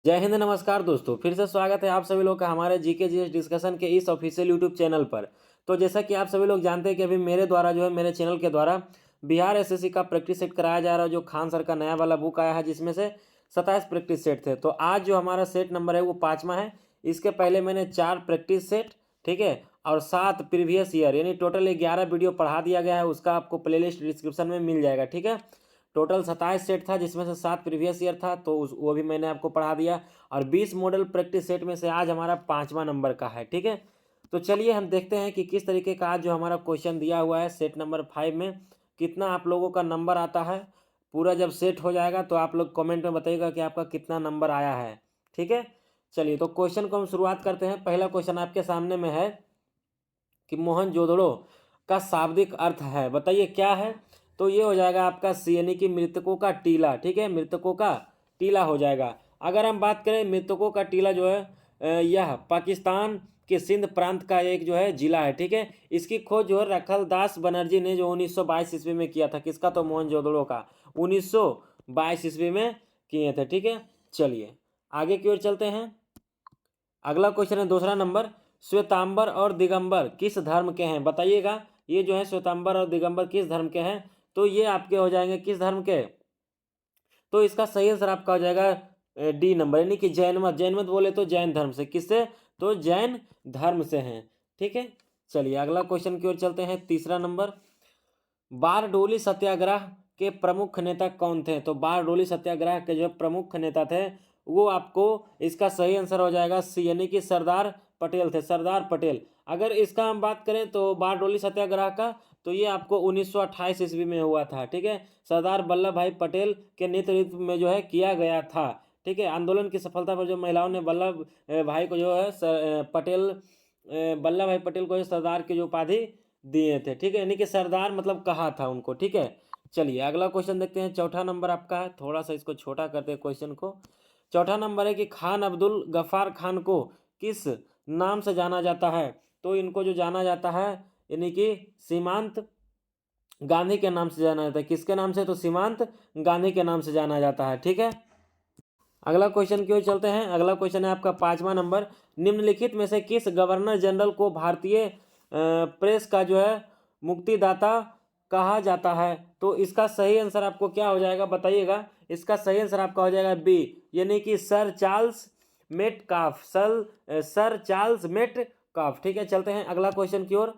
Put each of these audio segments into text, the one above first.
जय हिंद, नमस्कार दोस्तों। फिर से स्वागत है आप सभी लोग का हमारे जीके जीएस डिस्कशन के इस ऑफिशियल यूट्यूब चैनल पर। तो जैसा कि आप सभी लोग जानते हैं कि अभी मेरे द्वारा जो है मेरे चैनल के द्वारा बिहार एसएससी का प्रैक्टिस सेट कराया जा रहा है, जो खान सर का नया वाला बुक आया है जिसमें से 27 प्रैक्टिस सेट थे। तो आज जो हमारा सेट नंबर है वो 5वां है। इसके पहले मैंने 4 प्रैक्टिस सेट, ठीक है, और 7 प्रीवियस ईयर, यानी टोटल 11 वीडियो पढ़ा दिया गया है। उसका आपको प्लेलिस्ट डिस्क्रिप्शन में मिल जाएगा, ठीक है। टोटल 27 सेट था जिसमें से 7 प्रीवियस ईयर था, तो वो भी मैंने आपको पढ़ा दिया। और 20 मॉडल प्रैक्टिस सेट में से आज हमारा 5वां नंबर का है, ठीक है। तो चलिए हम देखते हैं कि किस तरीके का आज जो हमारा क्वेश्चन दिया हुआ है सेट नंबर 5 में कितना आप लोगों का नंबर आता है। पूरा जब सेट हो जाएगा तो आप लोग कमेंट में बताइएगा कि आपका कितना नंबर आया है, ठीक है। चलिए तो क्वेश्चन को हम शुरुआत करते हैं। पहला क्वेश्चन आपके सामने में है कि मोहनजोदड़ो का शाब्दिक अर्थ है, बताइए क्या है। तो ये हो जाएगा आपका सी, यानी कि मृतकों का टीला, ठीक है, मृतकों का टीला हो जाएगा। अगर हम बात करें मृतकों का टीला जो है यह पाकिस्तान के सिंध प्रांत का एक जो है जिला है, ठीक है। इसकी खोज जो है रखलदास बनर्जी ने जो 1922 ईस्वी में किया था। किसका? तो मोहनजोदड़ो का 1922 ईस्वी में किए थे, ठीक है। चलिए आगे की ओर चलते हैं। अगला क्वेश्चन है दूसरा नंबर, श्वेतांबर और दिगंबर किस धर्म के हैं, बताइएगा। ये जो है श्वेतांबर और दिगंबर किस धर्म के हैं, तो ये आपके हो जाएंगे किस धर्म के। तो इसका सही आंसर आपका हो जाएगा डी नंबर, यानी कि जैन मत। जैन मत बोले तो जैन धर्म से। किससे? तो जैन धर्म से हैं, ठीक है। चलिए अगला क्वेश्चन की ओर चलते हैं। तीसरा नंबर, बारडोली सत्याग्रह के प्रमुख नेता कौन थे। तो बारडोली सत्याग्रह के जो प्रमुख नेता थे वो आपको, इसका सही आंसर हो जाएगा सी, यानी कि सरदार पटेल थे, सरदार पटेल। अगर इसका हम बात करें तो बारडोली सत्याग्रह का, तो ये आपको 1928 ईस्वी में हुआ था, ठीक है। सरदार वल्लभ भाई पटेल के नेतृत्व में जो है किया गया था, ठीक है। आंदोलन की सफलता पर जो महिलाओं ने वल्लभ भाई को जो है पटेल, वल्लभ भाई पटेल को सरदार की जो उपाधि दिए थे, ठीक है, यानी कि सरदार मतलब कहा था उनको, ठीक है। चलिए अगला क्वेश्चन देखते हैं। चौथा नंबर आपका है, थोड़ा सा इसको छोटा करते हैं क्वेश्चन को। चौथा नंबर है कि खान अब्दुल गफ्फार खान को किस नाम से जाना जाता है। तो इनको जो जाना जाता है, यानी कि सीमांत गांधी के नाम से जाना जाता है। किसके नाम से? तो सीमांत गांधी के नाम से जाना जाता है, ठीक है। अगला क्वेश्चन की ओर चलते हैं। अगला क्वेश्चन है आपका 5वां नंबर, निम्नलिखित में से किस गवर्नर जनरल को भारतीय प्रेस का जो है मुक्तिदाता कहा जाता है। तो इसका सही आंसर आपको क्या हो जाएगा, बताइएगा। इसका सही आंसर आपका हो जाएगा बी, यानी कि sir Charles Metcalfe, sir Charles Metcalfe, ठीक है। चलते हैं अगला क्वेश्चन की ओर।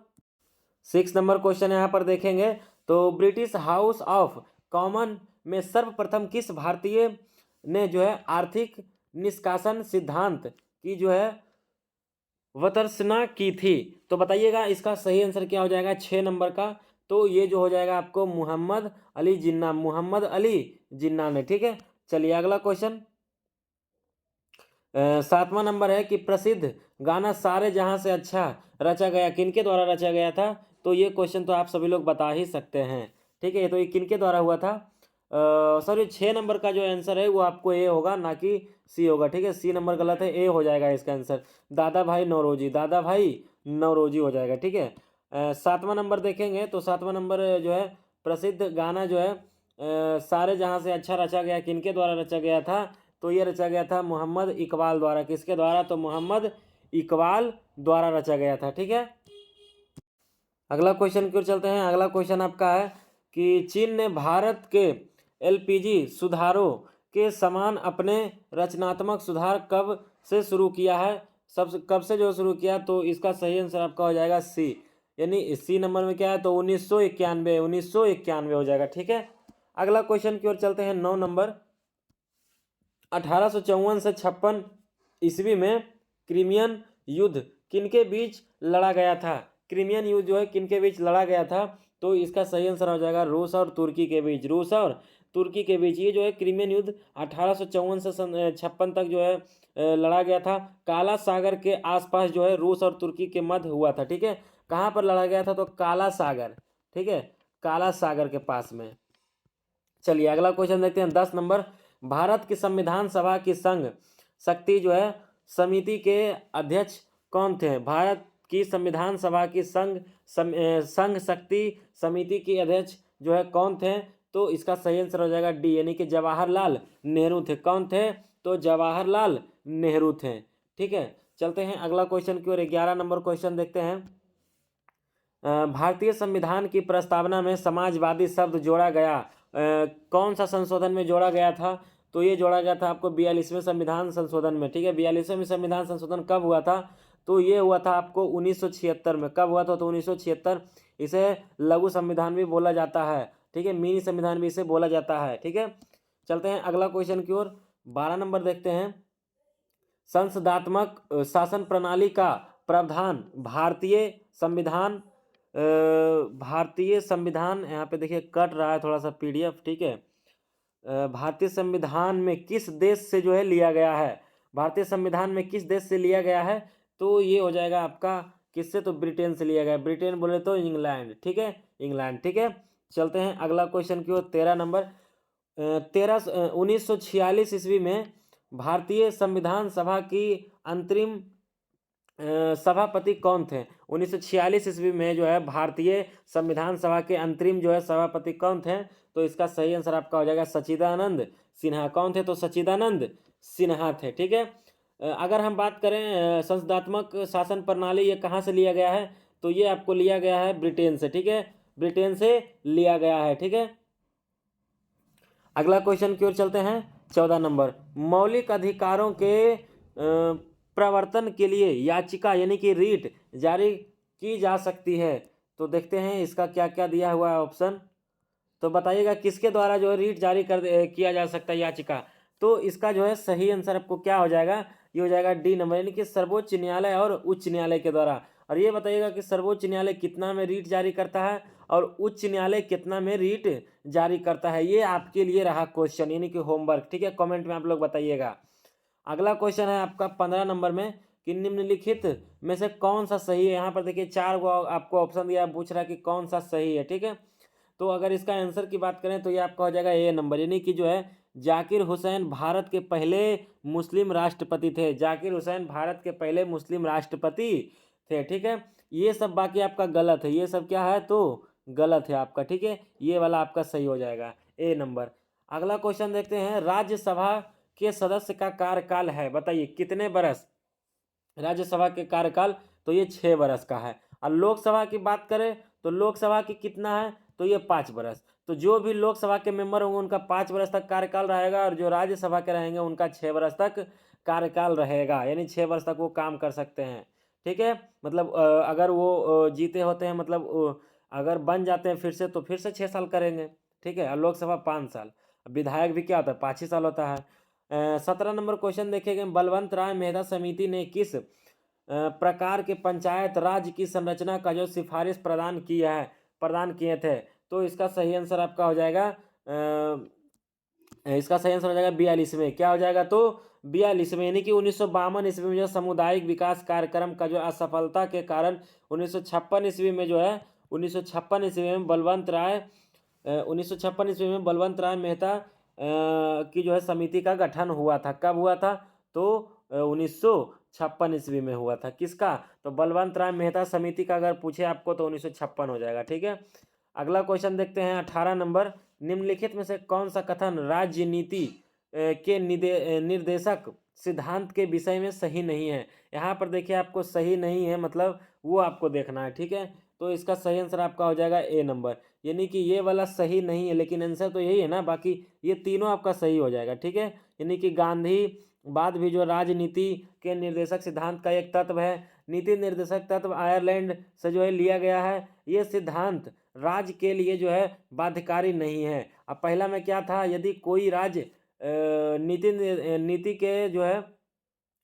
6 नंबर क्वेश्चन यहाँ पर देखेंगे। तो ब्रिटिश हाउस ऑफ कॉमन में सर्वप्रथम किस भारतीय ने जो है आर्थिक निष्कासन सिद्धांत की जो है वतर्सना की थी। तो बताइएगा इसका सही आंसर क्या हो जाएगा 6 नंबर का। तो ये जो हो जाएगा आपको मोहम्मद अली जिन्ना, मोहम्मद अली जिन्ना ने, ठीक है। चलिए अगला क्वेश्चन 7वां नंबर है कि प्रसिद्ध गाना सारे जहां से अच्छा रचा गया किनके द्वारा रचा गया था। तो ये क्वेश्चन तो आप सभी लोग बता ही सकते हैं, ठीक है। तो ये किनके द्वारा हुआ था। सॉरी 6 नंबर का जो आंसर है वो आपको ए होगा, ना कि सी होगा, ठीक है। सी नंबर गलत है, ए हो जाएगा इसका आंसर। दादा भाई नौरोजी, दादा भाई नौरोजी हो जाएगा, ठीक है। 7वां नंबर देखेंगे तो 7वां नंबर जो है प्रसिद्ध गाना जो है सारे जहां से अच्छा रचा गया किनके द्वारा रचा गया था। तो ये रचा गया था मोहम्मद इकबाल द्वारा। किसके द्वारा? तो मोहम्मद इकबाल द्वारा रचा गया था, ठीक है। अगला क्वेश्चन की ओर चलते हैं। अगला क्वेश्चन आपका है कि चीन ने भारत के एलपीजी सुधारों के समान अपने रचनात्मक सुधार कब से शुरू किया है। सब कब से जो शुरू किया, तो इसका सही आंसर आपका हो जाएगा सी, यानी सी नंबर में क्या है तो 1991, 1991 हो जाएगा, ठीक है। अगला क्वेश्चन की ओर चलते हैं। 9 नंबर, 1854 से 56 ईस्वी में क्रीमियन युद्ध किनके बीच लड़ा गया था। क्रीमियन युद्ध जो है किनके बीच लड़ा गया था। तो इसका सही आंसर हो जाएगा रूस और तुर्की के बीच, रूस और तुर्की के बीच। ये जो है क्रीमियन युद्ध 1854 से 56 तक जो है लड़ा गया था। काला सागर के आसपास जो है रूस और तुर्की के मध्य हुआ था, ठीक है। कहाँ पर लड़ा गया था? तो काला सागर, ठीक है, काला सागर के पास में। चलिए अगला क्वेश्चन देखते हैं। 10 नंबर, भारत की संविधान सभा की संघ शक्ति जो है समिति के अध्यक्ष कौन थे। भारत की संविधान सभा की संघ शक्ति समिति के अध्यक्ष जो है कौन थे। तो इसका सही आंसर हो जाएगा डी, यानी कि जवाहरलाल नेहरू थे। कौन थे? तो जवाहरलाल नेहरू थे। ठीक है, चलते हैं अगला क्वेश्चन की ओर। 11 नंबर क्वेश्चन देखते हैं। भारतीय संविधान की प्रस्तावना में समाजवादी शब्द जोड़ा गया, कौन सा संशोधन में जोड़ा गया था? तो ये जोड़ा गया था आपको 42वें संविधान संशोधन में। ठीक है, 42वें संविधान संशोधन कब हुआ था? तो ये हुआ था आपको 1976 में। कब हुआ था? तो 1976। इसे लघु संविधान भी बोला जाता है। ठीक है, मिनी संविधान भी इसे बोला जाता है। ठीक है, चलते हैं अगला क्वेश्चन की ओर। 12 नंबर देखते हैं। संसदात्मक शासन प्रणाली का प्रावधान भारतीय संविधान यहाँ पे देखिए कट रहा है थोड़ा सा पीडीएफ। ठीक है, भारतीय संविधान में किस देश से जो है लिया गया है? भारतीय संविधान में किस देश से लिया गया है? तो ये हो जाएगा आपका किससे? तो ब्रिटेन से लिया गया। ब्रिटेन बोले तो इंग्लैंड। ठीक है, इंग्लैंड। ठीक है, चलते हैं अगला क्वेश्चन की ओर। 13 नंबर। 1946 ईस्वी में भारतीय संविधान सभा की अंतरिम सभापति कौन थे? 1946 ईस्वी में जो है भारतीय संविधान सभा के अंतरिम जो है सभापति कौन थे? तो इसका सही आंसर आपका हो जाएगा सच्चिदानंद सिन्हा। कौन थे? तो सच्चिदानंद सिन्हा थे। ठीक है, अगर हम बात करें संसदात्मक शासन प्रणाली, ये कहाँ से लिया गया है? तो ये आपको लिया गया है ब्रिटेन से। ठीक है, ब्रिटेन से लिया गया है। ठीक है, अगला क्वेश्चन की ओर चलते हैं। 14 नंबर। मौलिक अधिकारों के प्रवर्तन के लिए याचिका यानी कि रीट जारी की जा सकती है। तो देखते हैं इसका क्या क्या दिया हुआ है ऑप्शन। तो बताइएगा किसके द्वारा जो है रीट जारी किया जा सकता है याचिका? तो इसका जो है सही आंसर आपको क्या हो जाएगा? ये हो जाएगा डी नंबर, यानी कि सर्वोच्च न्यायालय और उच्च न्यायालय के द्वारा। और ये बताइएगा कि सर्वोच्च न्यायालय कितना में रीट जारी करता है और उच्च न्यायालय कितना में रीट जारी करता है? ये आपके लिए रहा क्वेश्चन, यानी कि होमवर्क। ठीक है, कमेंट में आप लोग बताइएगा। अगला क्वेश्चन है आपका 15 नंबर में कि निम्नलिखित में से कौन सा सही है? यहाँ पर देखिए 4 को आपको ऑप्शन दिया, पूछ रहा है कि कौन सा सही है। ठीक है, तो अगर इसका आंसर की बात करें तो ये आपका हो जाएगा ए नंबर, यानी कि जो है जाकिर हुसैन भारत के पहले मुस्लिम राष्ट्रपति थे। जाकिर हुसैन भारत के पहले मुस्लिम राष्ट्रपति थे। ठीक है, ये सब बाकी आपका गलत है। ये सब क्या है? तो गलत है आपका। ठीक है, ये वाला आपका सही हो जाएगा ए नंबर। अगला क्वेश्चन देखते हैं। राज्यसभा के सदस्य का कार्यकाल है, बताइए कितने बरस? राज्यसभा के कार्यकाल तो ये 6 बरस का है। और लोकसभा की बात करें तो लोकसभा की कितना है? तो ये 5 बरस। तो जो भी लोकसभा के मेंबर होंगे उनका 5 बरस तक कार्यकाल रहेगा, और जो राज्यसभा के रहेंगे उनका 6 बरस तक कार्यकाल रहेगा, यानी 6 वर्ष तक वो काम कर सकते हैं। ठीक है, मतलब अगर वो जीते होते हैं, मतलब अगर बन जाते हैं फिर से, तो फिर से 6 साल करेंगे। ठीक है, और लोकसभा 5 साल। विधायक भी क्या होता है? 5 ही साल होता है। 17 नंबर क्वेश्चन देखेंगे। बलवंत राय मेहता समिति ने किस प्रकार के पंचायत राज की संरचना का जो सिफारिश प्रदान किए थे? तो इसका सही आंसर आपका हो जाएगा इसका सही आंसर हो जाएगा 42वें। क्या हो जाएगा? तो 42वें, यानी कि 1952 ईस्वी में जो सामुदायिक विकास कार्यक्रम का जो असफलता के कारण 1956 ईस्वी में जो है 1956 ईस्वी में बलवंत राय 1956 ईस्वी में बलवंत राय मेहता की जो है समिति का गठन हुआ था। कब हुआ था? तो 1956 ईस्वी में हुआ था। किसका? तो बलवंत राय मेहता समिति का अगर पूछे आपको तो 1956 हो जाएगा। ठीक है, अगला क्वेश्चन देखते हैं। 18 नंबर। निम्नलिखित में से कौन सा कथन राज्य नीति के निर्देशक सिद्धांत के विषय में सही नहीं है? यहाँ पर देखिए आपको सही नहीं है, मतलब वो आपको देखना है। ठीक है, तो इसका सही आंसर आपका हो जाएगा ए नंबर, यानी कि ये वाला सही नहीं है, लेकिन आंसर तो यही है ना, बाकी ये तीनों आपका सही हो जाएगा। ठीक है, यानी कि गांधीवाद भी जो राजनीति के निर्देशक सिद्धांत का एक तत्व है। नीति निर्देशक तत्व आयरलैंड से जो है लिया गया है। ये सिद्धांत राज्य के लिए जो है बाध्यकारी नहीं है। अब पहला में क्या था? यदि कोई राज्य नीति के जो है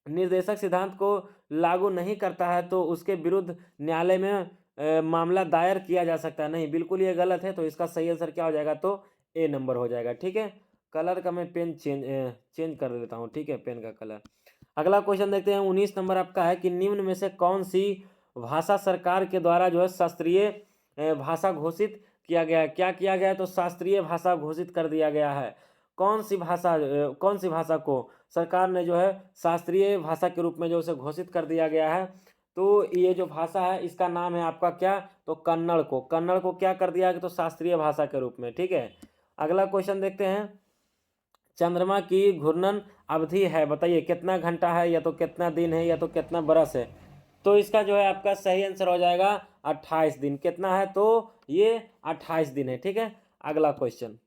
निर्देशक सिद्धांत को लागू नहीं करता है तो उसके विरुद्ध न्यायालय में मामला दायर किया जा सकता है। नहीं, बिल्कुल ये गलत है। तो इसका सही आंसर क्या हो जाएगा? तो ए नंबर हो जाएगा। ठीक है, कलर का मैं पेन चेंज कर देता हूँ। ठीक है, पेन का कलर। अगला क्वेश्चन देखते हैं। 19 नंबर आपका है कि निम्न में से कौन सी भाषा सरकार के द्वारा जो है शास्त्रीय भाषा घोषित किया गया है? क्या किया गया है? तो शास्त्रीय भाषा घोषित कर दिया गया है। कौन सी भाषा को सरकार ने जो है शास्त्रीय भाषा के रूप में जो उसे घोषित कर दिया गया है? तो ये जो भाषा है इसका नाम है आपका क्या? तो कन्नड़ को क्या कर दिया गया? तो शास्त्रीय भाषा के रूप में। ठीक है, अगला क्वेश्चन देखते हैं, चंद्रमा की घूर्णन अवधि है, बताइए कितना घंटा है, या तो कितना दिन है, या तो कितना बरस है। तो इसका जो है आपका सही आंसर हो जाएगा 28 दिन। कितना है, तो ये 28 दिन है। ठीक है, अगला क्वेश्चन,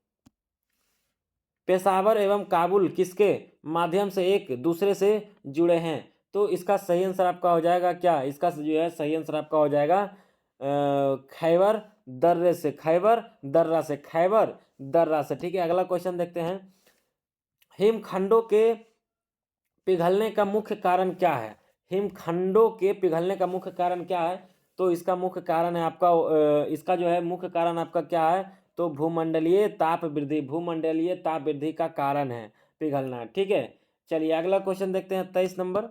पेशावर एवं काबुल किसके माध्यम से एक दूसरे से जुड़े हैं। तो इसका सही आंसर आपका हो जाएगा क्या, इसका जो है सही आंसर आपका हो जाएगा खैबर दर्रे से, खैबर दर्रा से, खैबर दर्रा से। ठीक है, अगला क्वेश्चन देखते हैं, हिमखंडों के पिघलने का मुख्य कारण क्या है। हिमखंडों के पिघलने का मुख्य कारण क्या है। तो इसका मुख्य कारण है आपका इसका जो है मुख्य कारण आपका क्या है, तो भूमंडलीय ताप वृद्धि, भूमंडलीय ताप वृद्धि का कारण है पिघलना। ठीक है, चलिए अगला क्वेश्चन देखते हैं, 23 नंबर,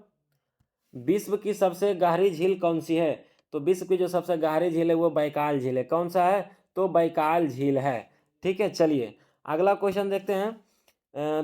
विश्व की सबसे गहरी झील कौन सी है। तो विश्व की जो सबसे गहरी झील है वो बैकाल झील है। कौन सा है, तो बैकाल झील है। ठीक है, चलिए अगला क्वेश्चन देखते हैं,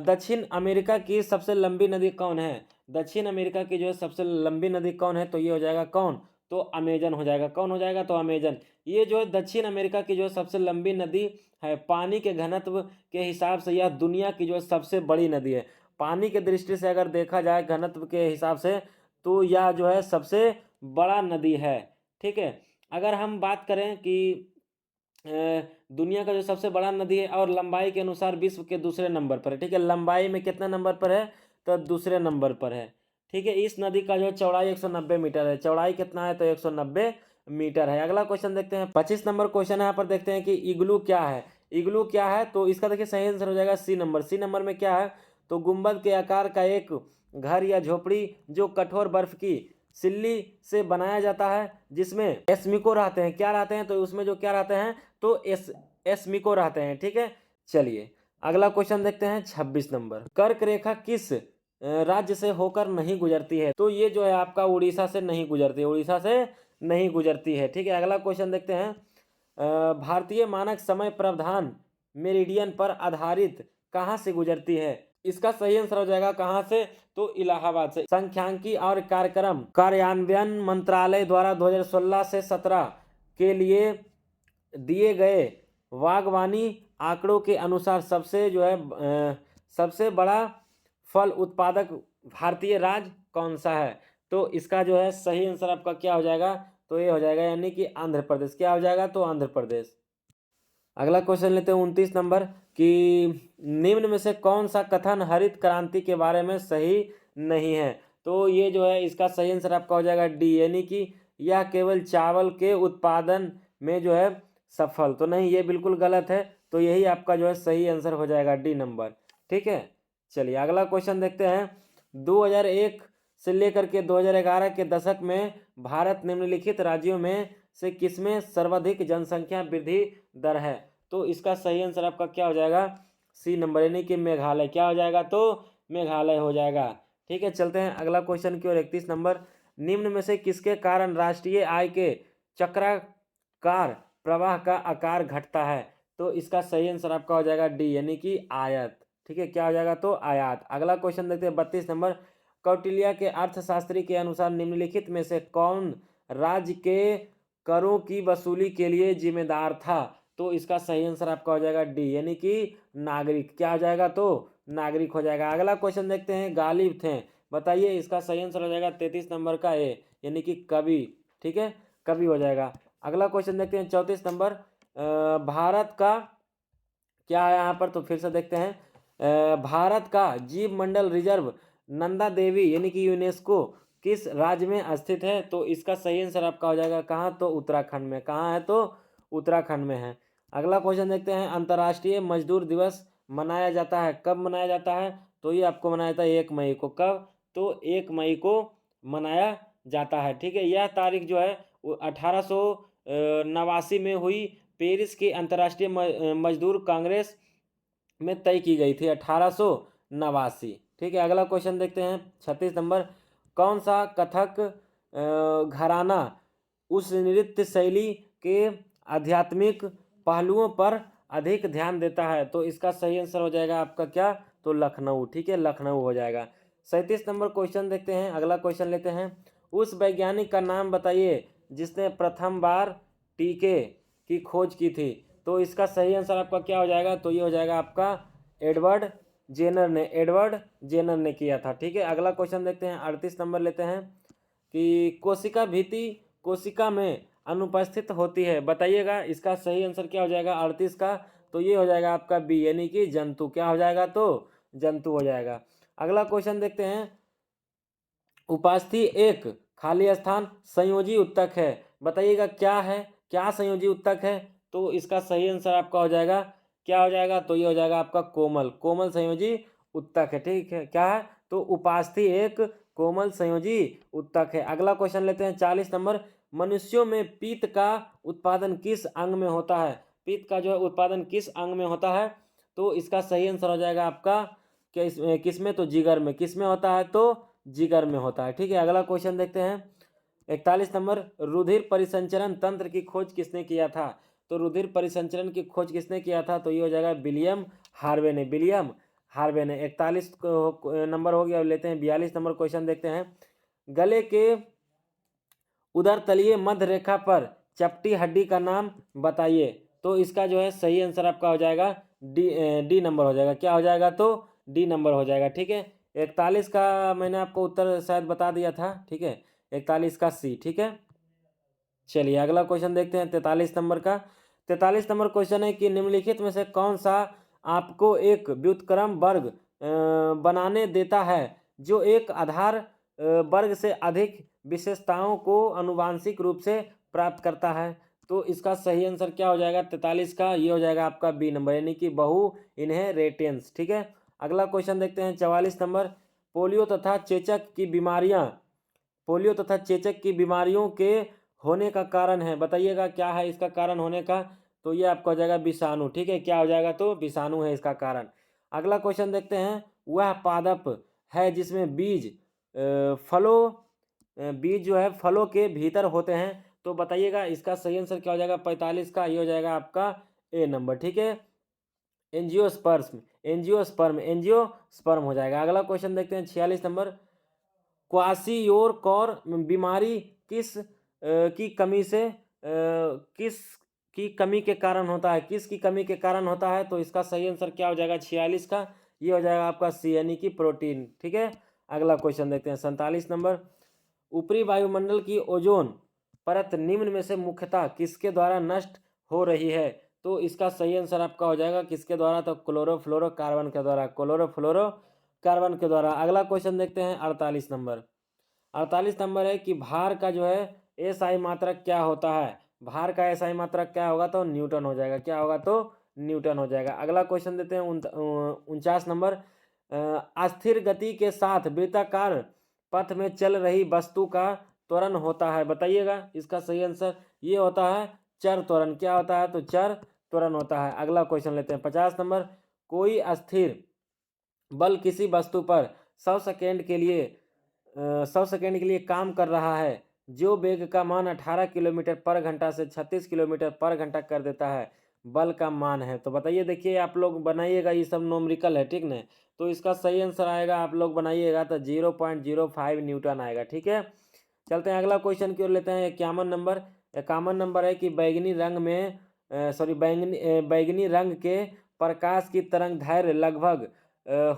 दक्षिण अमेरिका की सबसे लंबी नदी कौन है। दक्षिण अमेरिका की जो है सबसे लंबी नदी कौन है, तो ये हो जाएगा कौन, तो अमेजन हो जाएगा। कौन हो जाएगा, तो अमेजन। ये जो है दक्षिण अमेरिका की जो है सबसे लंबी नदी है। पानी के घनत्व के हिसाब से यह दुनिया की जो है सबसे बड़ी नदी है। पानी के दृष्टि से अगर देखा जाए घनत्व के हिसाब से, तो यह जो है सबसे बड़ा नदी है। ठीक है, अगर हम बात करें कि दुनिया का जो सबसे बड़ा नदी है और लंबाई के अनुसार विश्व के दूसरे नंबर पर है। ठीक है, लंबाई में कितना नंबर पर है, तो दूसरे नंबर पर है। ठीक है, इस नदी का जो चौड़ाई 190 मीटर है। चौड़ाई कितना है, तो 190 मीटर है। अगला क्वेश्चन देखते हैं, 25 नंबर क्वेश्चन है, यहाँ पर देखते हैं कि इग्लू क्या है। इग्लू क्या है, तो इसका देखिए सही आंसर हो जाएगा सी नंबर। सी नंबर में क्या है, तो गुंबद के आकार का एक घर या झोपड़ी जो कठोर बर्फ की सिल्ली से बनाया जाता है, जिसमें एस्मिको रहते हैं। क्या रहते हैं, तो उसमें जो क्या रहते हैं, तो एस्मिको रहते हैं। ठीक है, चलिए अगला क्वेश्चन देखते हैं, 26 नंबर, कर्क रेखा किस राज्य से होकर नहीं गुजरती है। तो ये जो है आपका उड़ीसा से नहीं गुजरती है, उड़ीसा से नहीं गुजरती है। ठीक है, अगला क्वेश्चन देखते हैं, भारतीय मानक समय प्रावधान मेरिडियन पर आधारित कहाँ से गुजरती है। इसका सही आंसर हो जाएगा कहाँ से, तो इलाहाबाद से। सांख्यिकी और कार्यक्रम कार्यान्वयन मंत्रालय द्वारा 2016 से 17 के लिए दिए गए बागवानी आंकड़ों के अनुसार सबसे जो है सबसे बड़ा फल उत्पादक भारतीय राज्य कौन सा है। तो इसका जो है सही आंसर आपका क्या हो जाएगा, तो ये हो जाएगा यानी कि आंध्र प्रदेश। क्या हो जाएगा, तो आंध्र प्रदेश। अगला क्वेश्चन लेते हैं 29 नंबर, कि निम्न में से कौन सा कथन हरित क्रांति के बारे में सही नहीं है। तो ये जो है इसका सही आंसर आपका हो जाएगा डी, यानी कि यह केवल चावल के उत्पादन में जो है सफल। तो नहीं, ये बिल्कुल गलत है। तो यही आपका जो है सही आंसर हो जाएगा डी नंबर। ठीक है, चलिए अगला क्वेश्चन देखते हैं, 2001 से लेकर के 2011 के दशक में भारत निम्नलिखित राज्यों में से किसमें सर्वाधिक जनसंख्या वृद्धि दर है। तो इसका सही आंसर आपका क्या हो जाएगा, सी नंबर, यानी कि मेघालय। क्या हो जाएगा, तो मेघालय हो जाएगा। ठीक है, चलते हैं अगला क्वेश्चन की ओर, 31 नंबर, निम्न में से किसके कारण राष्ट्रीय आय के चक्राकार प्रवाह का आकार घटता है। तो इसका सही आंसर आपका हो जाएगा डी, यानी कि आयत। ठीक है, क्या हो जाएगा, तो आयात। अगला क्वेश्चन देखते हैं, 32 नंबर, कौटिल्य के अर्थशास्त्री के अनुसार निम्नलिखित में से कौन राज्य के करों की वसूली के लिए जिम्मेदार था। तो इसका सही आंसर आपका हो जाएगा डी, यानी कि नागरिक। क्या हो जाएगा, तो नागरिक हो जाएगा। अगला क्वेश्चन देखते हैं, गालिब थे, बताइए इसका सही आंसर हो जाएगा 33 नंबर का ए, यानी कि कवि। ठीक है, कवि हो जाएगा। अगला क्वेश्चन देखते हैं, 34 नंबर, भारत का क्या है यहाँ पर, तो फिर से देखते हैं, भारत का जीव मंडल रिजर्व नंदा देवी यानी कि यूनेस्को किस राज्य में स्थित है। तो इसका सही आंसर आपका हो जाएगा कहाँ, तो उत्तराखंड में। कहाँ है, तो उत्तराखंड में है। अगला क्वेश्चन देखते हैं, अंतर्राष्ट्रीय मजदूर दिवस मनाया जाता है, कब मनाया जाता है। तो ये आपको मनाया जाता है 1 मई को। कब, तो 1 मई को मनाया जाता है। ठीक है, यह तारीख जो है 1889 में हुई पेरिस की अंतर्राष्ट्रीय मजदूर कांग्रेस में तय की गई थी, 1889। ठीक है, अगला क्वेश्चन देखते हैं, 36 नंबर, कौन सा कथक घराना उस नृत्य शैली के आध्यात्मिक पहलुओं पर अधिक ध्यान देता है। तो इसका सही आंसर हो जाएगा आपका क्या, तो लखनऊ। ठीक है, लखनऊ हो जाएगा। 37 नंबर क्वेश्चन देखते हैं, अगला क्वेश्चन लेते हैं, उस वैज्ञानिक का नाम बताइए जिसने प्रथम बार टीके की खोज की थी। तो इसका सही आंसर आपका क्या हो जाएगा, तो ये हो जाएगा आपका एडवर्ड जेनर ने किया था। ठीक है, अगला क्वेश्चन देखते हैं, 38 नंबर लेते हैं कि कोशिका भित्ति कोशिका में अनुपस्थित होती है, बताइएगा इसका सही आंसर क्या हो जाएगा 38 का, तो ये हो जाएगा आपका बी यानी कि जंतु। क्या हो जाएगा, तो जंतु हो जाएगा। अगला क्वेश्चन देखते हैं, उपास्थि एक खाली स्थान संयोजी उत्तक है, बताइएगा क्या है, क्या संयोजी उत्तक है, तो इसका सही आंसर आपका हो जाएगा क्या हो जाएगा, तो ये हो जाएगा आपका कोमल संयोजी उत्तक है। ठीक है, क्या है, तो उपास्थि एक कोमल संयोजी उत्तक है। अगला क्वेश्चन लेते हैं 40 नंबर, मनुष्यों में पित्त का उत्पादन किस अंग में होता है, पित्त का जो है उत्पादन किस अंग में होता है, तो इसका सही आंसर हो जाएगा आपका किस में, तो जिगर में। किस में होता है, तो जिगर में होता है। ठीक है, अगला क्वेश्चन देखते हैं 41 नंबर, रुधिर परिसंचरण तंत्र की खोज किसने किया था, तो रुधिर परिसंचरण की खोज किसने किया था, तो ये हो जाएगा विलियम हार्वे ने। 41 नंबर हो गया। लेते हैं 42 नंबर क्वेश्चन देखते हैं, गले के उदर तलीय मध्य रेखा पर चपटी हड्डी का नाम बताइए, तो इसका जो है सही आंसर आपका हो जाएगा डी नंबर हो जाएगा। क्या हो जाएगा, तो डी नंबर हो जाएगा। ठीक है, 41 का मैंने आपको उत्तर शायद बता दिया था। ठीक है, 41 का सी। ठीक है, चलिए अगला क्वेश्चन देखते हैं 43 नंबर का। 43 नंबर क्वेश्चन है कि निम्नलिखित में से कौन सा आपको एक व्युत्क्रम वर्ग बनाने देता है जो एक आधार वर्ग से अधिक विशेषताओं को आनुवांशिक रूप से प्राप्त करता है, तो इसका सही आंसर क्या हो जाएगा 43 का, ये हो जाएगा आपका बी नंबर यानी कि बहु इनहेरिटेंस। ठीक है, अगला क्वेश्चन देखते हैं 44 नंबर, पोलियो तथा चेचक की बीमारियों के होने का कारण है, बताइएगा क्या है इसका कारण होने का, तो ये आपका हो जाएगा विषाणु। ठीक है, क्या हो जाएगा, तो विषाणु है इसका कारण। अगला क्वेश्चन देखते हैं, वह पादप है जिसमें बीज जो है फलों के भीतर होते हैं, तो बताइएगा इसका सही आंसर क्या हो जाएगा 45 का, ये हो जाएगा आपका ए नंबर। ठीक है, एंजियोस्पर्म हो जाएगा। अगला क्वेश्चन देखते हैं 46 नंबर, क्वासियोरकॉर बीमारी की कमी से किस की कमी के कारण होता है, किसकी कमी के कारण होता है, तो इसका सही आंसर क्या हो जाएगा 46 का, ये हो जाएगा आपका सी यानी कि प्रोटीन। ठीक है, अगला क्वेश्चन देखते हैं 47 नंबर, ऊपरी वायुमंडल की ओजोन परत निम्न में से मुख्यतः किसके द्वारा नष्ट हो रही है, तो इसका सही आंसर आपका हो जाएगा किसके द्वारा, तो क्लोरोफ्लोरोकार्बन के द्वारा। अगला क्वेश्चन देखते हैं 48 नंबर है कि भार का जो है एसआई मात्रक क्या होता है, भार का एसआई मात्रक क्या होगा, तो न्यूटन हो जाएगा। क्या होगा, तो न्यूटन हो जाएगा। अगला क्वेश्चन देते हैं 49 नंबर, अस्थिर गति के साथ वृत्ताकार पथ में चल रही वस्तु का त्वरण होता है, बताइएगा इसका सही आंसर, ये होता है चर त्वरण। क्या होता है, तो चर त्वरण होता है। अगला क्वेश्चन लेते हैं 50 नंबर, कोई अस्थिर बल किसी वस्तु पर 100 सेकेंड के लिए काम कर रहा है जो वेग का मान 18 किलोमीटर पर घंटा से 36 किलोमीटर पर घंटा कर देता है, बल का मान है, तो बताइए, देखिए आप लोग बनाइएगा, ये सब नोमरिकल है, ठीक ना, तो इसका सही आंसर आएगा, आप लोग बनाइएगा तो 0.05 न्यूटन आएगा। ठीक है, चलते हैं अगला क्वेश्चन की ओर लेते हैं 51 नंबर है कि बैगनी रंग के प्रकाश की तरंग दैर्घ्य लगभग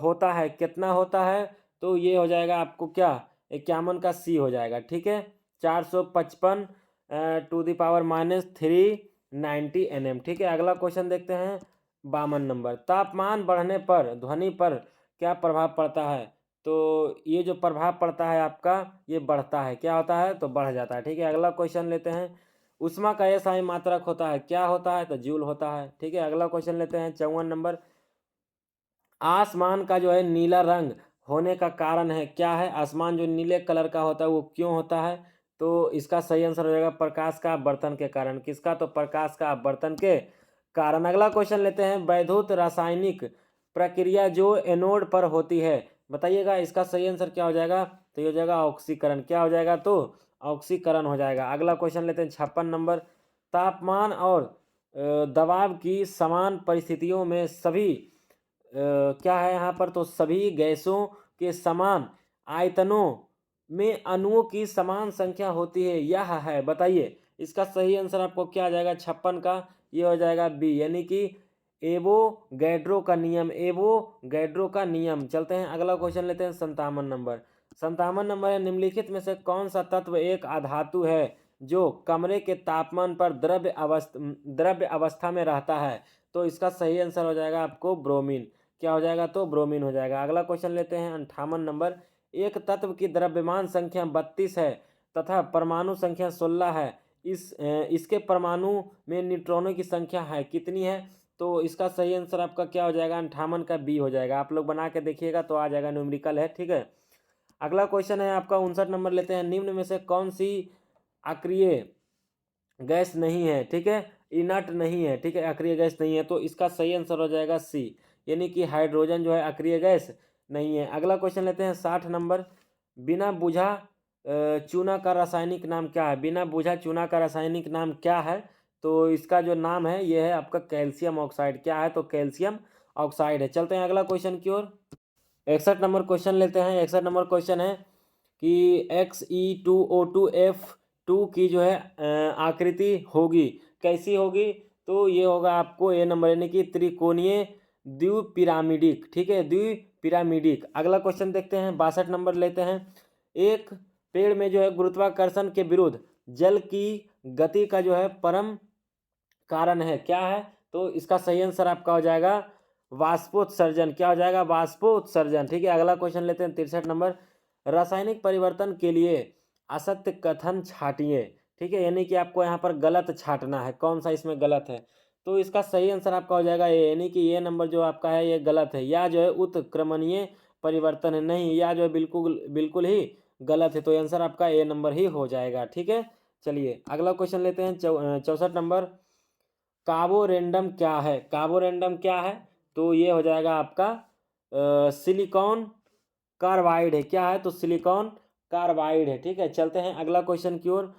होता है, कितना होता है, तो ये हो जाएगा आपको क्या 51 का सी हो जाएगा। ठीक है, 455 ⁻³ nm। ठीक है, अगला क्वेश्चन देखते हैं 52 नंबर, तापमान बढ़ने पर ध्वनि पर क्या प्रभाव पड़ता है, तो ये जो प्रभाव पड़ता है आपका ये बढ़ता है, क्या होता है, तो बढ़ जाता है। ठीक है, अगला क्वेश्चन लेते हैं, ऊष्मा का एसआई मात्रक होता है, क्या होता है, तो जूल होता है। ठीक है, अगला क्वेश्चन लेते हैं 54 नंबर, आसमान का जो है नीला रंग होने का कारण है, क्या है, आसमान जो नीले कलर का होता है वो क्यों होता है, तो इसका सही आंसर हो जाएगा प्रकाश का अपवर्तन के कारण। किसका, तो प्रकाश का अपवर्तन के कारण। अगला क्वेश्चन लेते हैं, वैद्युत रासायनिक प्रक्रिया जो एनोड पर होती है, बताइएगा इसका सही आंसर क्या हो जाएगा, तो ये हो जाएगा ऑक्सीकरण। क्या हो जाएगा, तो ऑक्सीकरण हो जाएगा। अगला क्वेश्चन लेते हैं 56 नंबर, तापमान और दबाव की समान परिस्थितियों में सभी क्या है यहाँ पर, तो सभी गैसों के समान आयतनों में अणुओं की समान संख्या होती है, यह है, बताइए इसका सही आंसर आपको क्या आ जाएगा 56 का, ये हो जाएगा बी, यानी कि एवोगैड्रो का नियम, एवोगैड्रो का नियम। चलते हैं अगला क्वेश्चन लेते हैं 57 नंबर। 57 नंबर है, निम्नलिखित में से कौन सा तत्व एक अधातु है जो कमरे के तापमान पर द्रव्य अवस्था में रहता है? तो इसका सही आंसर हो जाएगा आपको ब्रोमीन। क्या हो जाएगा? तो ब्रोमीन हो जाएगा। अगला क्वेश्चन लेते हैं 58 नंबर। एक तत्व की द्रव्यमान संख्या 32 है तथा परमाणु संख्या 16 है, इसके परमाणु में न्यूट्रॉनों की संख्या है कितनी है? तो इसका सही आंसर आपका क्या हो जाएगा? 58 का बी हो जाएगा। आप लोग बना के देखिएगा तो आ जाएगा, न्यूमेरिकल है, ठीक है। अगला क्वेश्चन है आपका 59 नंबर लेते हैं। निम्न में से कौन सी अक्रिय गैस नहीं है, ठीक है, इनर्ट नहीं है, ठीक है, अक्रिय गैस नहीं है, तो इसका सही आंसर हो जाएगा सी, यानी कि हाइड्रोजन जो है अक्रिय गैस नहीं है। अगला क्वेश्चन लेते हैं 60 नंबर। बिना बुझा चूना का रासायनिक नाम क्या है? बिना बुझा चूना का रासायनिक नाम क्या है? तो इसका जो नाम है ये है आपका कैल्शियम ऑक्साइड। क्या है? तो कैल्शियम ऑक्साइड है। चलते हैं अगला क्वेश्चन की ओर। 61 नंबर क्वेश्चन लेते हैं। 61 नंबर क्वेश्चन है कि Xe2O2F2 की जो है आकृति होगी, कैसी होगी? तो ये होगा आपको ए नंबर, यानी कि त्रिकोणीय द्विपिरामिडिक, ठीक है, द्विपिरामिडिक। अगला क्वेश्चन देखते हैं 62 नंबर लेते हैं। एक पेड़ में जो है गुरुत्वाकर्षण के विरुद्ध जल की गति का जो है परम कारण है, क्या है? तो इसका सही आंसर आपका हो जाएगा वाष्पोत्सर्जन। क्या हो जाएगा? वाष्पोत्सर्जन, ठीक है। अगला क्वेश्चन लेते हैं 63 नंबर। रासायनिक परिवर्तन के लिए असत्य कथन छाटिए, ठीक है, यानी कि आपको यहाँ पर गलत छाटना है, कौन सा इसमें गलत है? तो इसका सही आंसर आपका हो जाएगा ए, यानी कि ये नंबर जो आपका है ये गलत है, या जो है उत्क्रमणीय परिवर्तन है, नहीं, या जो है बिल्कुल बिल्कुल ही गलत है, तो आंसर आपका ए नंबर ही हो जाएगा, ठीक है। चलिए अगला क्वेश्चन लेते हैं 64 नंबर। कार्बोरेंडम क्या है? कार्बोरेंडम क्या है? तो ये हो जाएगा आपका सिलिकॉन कार्बाइड है। क्या है? तो सिलिकॉन कार्बाइड है, ठीक है। चलते हैं अगला क्वेश्चन की ओर।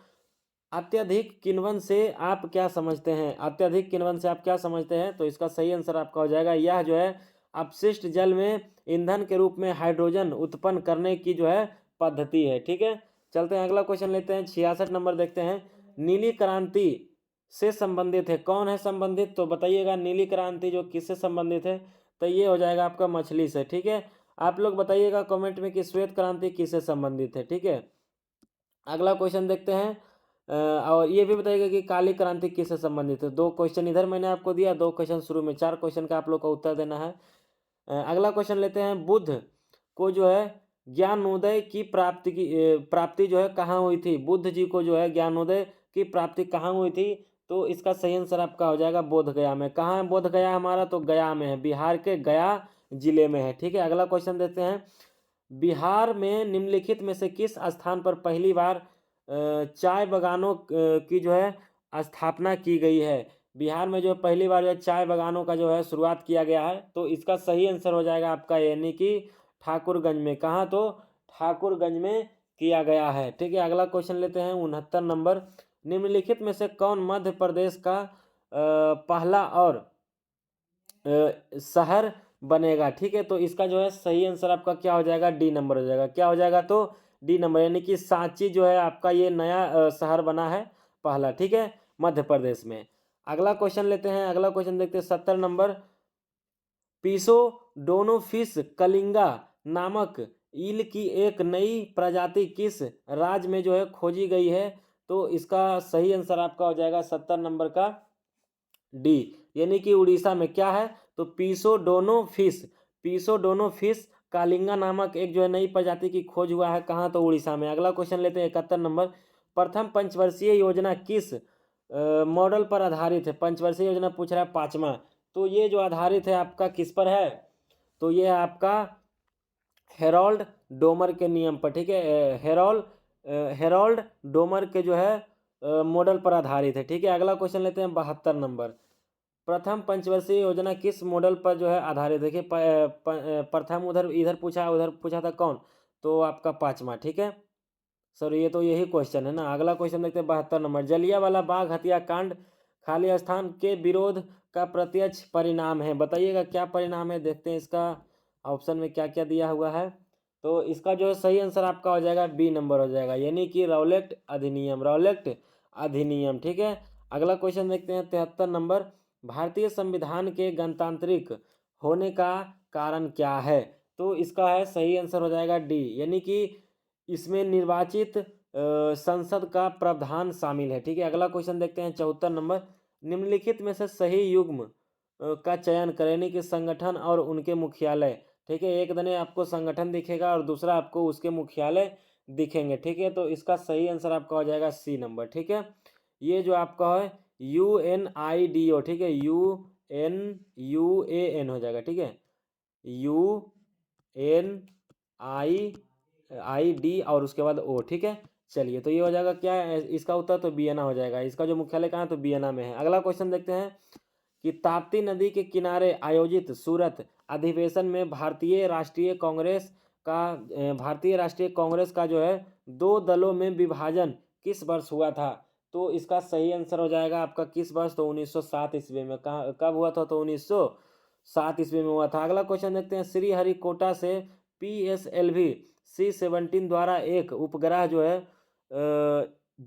अत्यधिक किण्वन से आप क्या समझते हैं? अत्यधिक किण्वन से आप क्या समझते हैं? तो इसका सही आंसर आपका हो जाएगा, यह जो है अपशिष्ट जल में ईंधन के रूप में हाइड्रोजन उत्पन्न करने की जो है पद्धति है, ठीक है। चलते हैं अगला क्वेश्चन लेते हैं 66 नंबर देखते हैं। नीली क्रांति से संबंधित है, कौन है संबंधित? तो बताइएगा नीली क्रांति जो किससे संबंधित है? तो ये हो जाएगा आपका मछली से, ठीक है। आप लोग बताइएगा कमेंट में कि श्वेत क्रांति किससे संबंधित है, ठीक है। अगला क्वेश्चन देखते हैं और ये भी बताइएगा कि काली क्रांति किससे संबंधित है। 2 क्वेश्चन इधर मैंने आपको दिया, 2 क्वेश्चन शुरू में, 4 क्वेश्चन का आप लोग को उत्तर देना है। अगला क्वेश्चन लेते हैं। बुद्ध को जो है ज्ञानोदय की प्राप्ति जो है कहाँ हुई थी? बुद्ध जी को जो है ज्ञानोदय की प्राप्ति कहाँ हुई थी? तो इसका सही आंसर आपका हो जाएगा बोध गया में। कहाँ है बोध गया हमारा? तो गया में है, बिहार के गया जिले में है, ठीक है। अगला क्वेश्चन देते हैं। बिहार में निम्नलिखित में से किस स्थान पर पहली बार चाय बागानों की जो है स्थापना की गई है? बिहार में जो पहली बार जो है चाय बागानों का जो है शुरुआत किया गया है, तो इसका सही आंसर हो जाएगा आपका, यानी कि ठाकुरगंज में। कहाँ? तो ठाकुरगंज में किया गया है, ठीक है। अगला क्वेश्चन लेते हैं 69 नंबर। निम्नलिखित में से कौन मध्य प्रदेश का पहला और शहर बनेगा, ठीक है। तो इसका जो है सही आंसर आपका क्या हो जाएगा? डी नंबर हो जाएगा। क्या हो जाएगा? तो डी नंबर, यानी कि सांची जो है आपका ये नया शहर बना है पहला, ठीक है, मध्य प्रदेश में। अगला क्वेश्चन लेते हैं। अगला क्वेश्चन देखते हैं 70 नंबर। पिसोडोनोफिस कलिंगा नामक ईल की एक नई प्रजाति किस राज्य में जो है खोजी गई है? तो इसका सही आंसर आपका हो जाएगा 70 नंबर का डी, यानी कि उड़ीसा में। क्या है? तो पीसोडोनोफिस कालिंगा नामक एक जो है नई प्रजाति की खोज हुआ है, कहाँ? तो उड़ीसा में। अगला क्वेश्चन लेते हैं 71 नंबर। प्रथम पंचवर्षीय योजना किस मॉडल पर आधारित है? पंचवर्षीय योजना पूछ रहा है 5वां, तो ये जो आधारित है आपका किस पर है? तो ये है आपका हेरोल्ड डोमर के नियम पर, ठीक है। हेरोल्ड डोमर के जो है मॉडल पर आधारित है, ठीक है। अगला क्वेश्चन लेते हैं 72 नंबर। प्रथम पंचवर्षीय योजना किस मॉडल पर जो है आधारित? देखिए प्रथम इधर पूछा था कौन? तो आपका 5वां, ठीक है। सर ये तो यही क्वेश्चन है ना। अगला क्वेश्चन देखते हैं 72 नंबर। जलियांवाला बाग हत्याकांड खाली स्थान के विरोध का प्रत्यक्ष परिणाम है, बताइएगा क्या परिणाम है? देखते हैं इसका ऑप्शन में क्या क्या दिया हुआ है। तो इसका जो है सही आंसर आपका हो जाएगा बी नंबर हो जाएगा, यानी कि रौलेट अधिनियम, रौलेट अधिनियम, ठीक है। अगला क्वेश्चन देखते हैं 73 नंबर। भारतीय संविधान के गणतांत्रिक होने का कारण क्या है? तो इसका है सही आंसर हो जाएगा डी, यानी कि इसमें निर्वाचित संसद का प्रावधान शामिल है। ठीक है, अगला क्वेश्चन देखते हैं 74 नंबर। निम्नलिखित में से सही युग्म का चयन करें, यानी कि संगठन और उनके मुख्यालय। ठीक है, एक दने आपको संगठन दिखेगा और दूसरा आपको उसके मुख्यालय दिखेंगे। ठीक है, तो इसका सही आंसर आपका हो जाएगा सी नंबर। ठीक है, ये जो आपका है UNIDO, ठीक है, UNUAN हो जाएगा। ठीक है, UNIID और उसके बाद ओ। ठीक है, चलिए तो ये हो जाएगा क्या है इसका उत्तर, तो बियना हो जाएगा। इसका जो मुख्यालय कहाँ है, तो बियना में है। अगला क्वेश्चन देखते हैं कि ताप्ती नदी के किनारे आयोजित सूरत अधिवेशन में भारतीय राष्ट्रीय कांग्रेस का जो है 2 दलों में विभाजन किस वर्ष हुआ था? तो इसका सही आंसर हो जाएगा आपका किस वर्ष, तो 1907 ईस्वी में। कहाँ कब हुआ था, तो 1907 ईस्वी में हुआ था। अगला क्वेश्चन देखते हैं, श्रीहरिकोटा से PSLV C-17 द्वारा एक उपग्रह जो है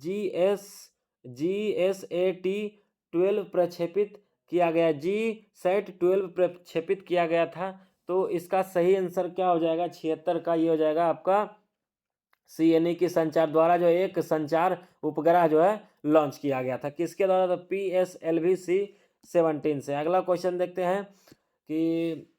GSAT-12 प्रक्षेपित किया गया, GSAT-12 प्रक्षेपित किया गया था। तो इसका सही आंसर क्या हो जाएगा, 76 का ये हो जाएगा आपका सी, यानी कि संचार द्वारा जो एक संचार उपग्रह जो है लॉन्च किया गया था। किसके द्वारा, तो PSLV C-17 से। अगला क्वेश्चन देखते हैं कि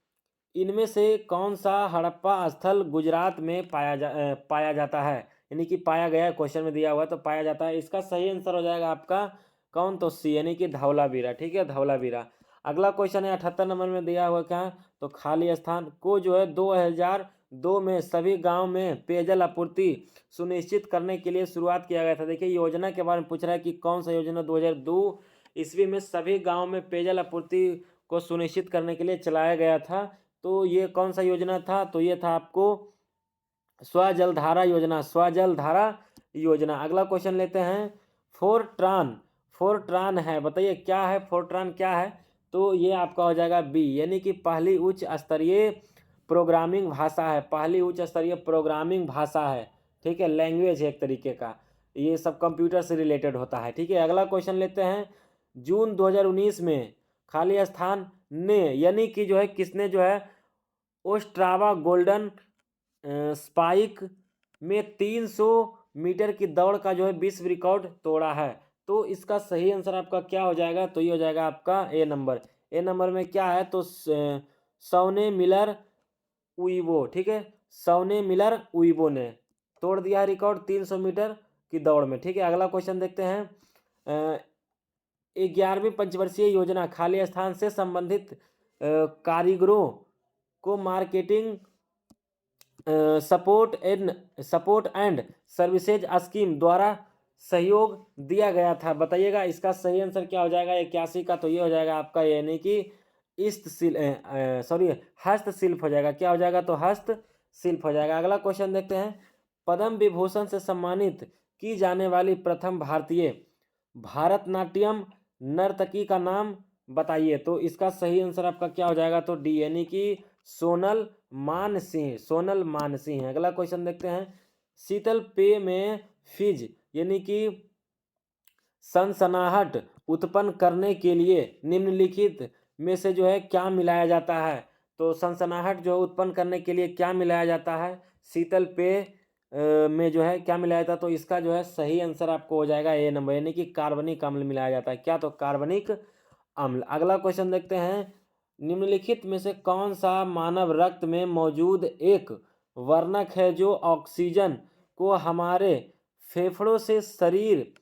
इनमें से कौन सा हड़प्पा स्थल गुजरात में पाया जाता है, यानी कि पाया गया है, क्वेश्चन में दिया हुआ है तो पाया जाता है। इसका सही आंसर हो जाएगा आपका कौन, तो सी, यानी कि धौलावीरा। ठीक है, धौलावीरा। अगला क्वेश्चन है 78 नंबर में दिया हुआ क्या है, तो खाली स्थान को जो है 2002 में सभी गांव में पेयजल आपूर्ति सुनिश्चित करने के लिए शुरुआत किया गया था। देखिए योजना के बारे में पूछ रहा है कि कौन सा योजना 2002 ईस्वी में सभी गांव में पेयजल आपूर्ति को सुनिश्चित करने के लिए चलाया गया था। तो ये कौन सा योजना था, तो ये था आपको स्वजलधारा योजना, स्वजलधारा योजना। अगला क्वेश्चन लेते हैं, फोरट्रान। फोरट्रान है, बताइए क्या है फोरट्रान, क्या है? तो ये आपका हो जाएगा बी, यानी कि पहली उच्च स्तरीय प्रोग्रामिंग भाषा है, पहली उच्च स्तरीय प्रोग्रामिंग भाषा है। ठीक है, लैंग्वेज है एक तरीके का, ये सब कंप्यूटर से रिलेटेड होता है। ठीक है, अगला क्वेश्चन लेते हैं, जून 2019 में खाली स्थान ने, यानी कि जो है किसने जो है ओस्ट्रावा गोल्डन स्पाइक में 300 मीटर की दौड़ का जो है विश्व रिकॉर्ड तोड़ा है। तो इसका सही आंसर आपका क्या हो जाएगा, तो ये हो जाएगा आपका ए नंबर। ए नंबर में क्या है, तो सौने मिलर उइबो। ठीक है, सौने मिलर उइबो ने तोड़ दिया रिकॉर्ड 300 मीटर की दौड़ में। ठीक है, अगला क्वेश्चन देखते हैं, 11वीं पंचवर्षीय योजना खाली स्थान से संबंधित कारीगरों को marketing support and services scheme द्वारा सहयोग दिया गया था। बताइएगा इसका सही आंसर क्या हो जाएगा 81 का, तो ये हो जाएगा आपका, यानी कि हस्तशिल्प हो जाएगा। क्या हो जाएगा, तो हस्तशिल्प हो जाएगा। अगला क्वेश्चन देखते हैं, पद्म विभूषण से सम्मानित की जाने वाली प्रथम भारतीय भारतनाट्यम नर्तकी का नाम बताइए। तो इसका सही आंसर आपका क्या हो जाएगा, तो डी, यानी कि सोनल मानसिंह, सोनल मानसिंह। अगला क्वेश्चन देखते हैं, शीतल पेय में फिज यानी कि सनसनाहट उत्पन्न करने के लिए निम्नलिखित में से जो है क्या मिलाया जाता है? तो सनसनाहट जो उत्पन्न करने के लिए क्या मिलाया जाता है शीतल पेय में जो है क्या मिलाया जाता है? तो इसका जो है सही आंसर आपको हो जाएगा ए नंबर, यानी कि कार्बनिक अम्ल मिलाया जाता है। क्या, तो कार्बनिक अम्ल। अगला क्वेश्चन देखते हैं, निम्नलिखित में से कौन सा मानव रक्त में मौजूद एक वर्णक है जो ऑक्सीजन को हमारे फेफड़ों से शरीर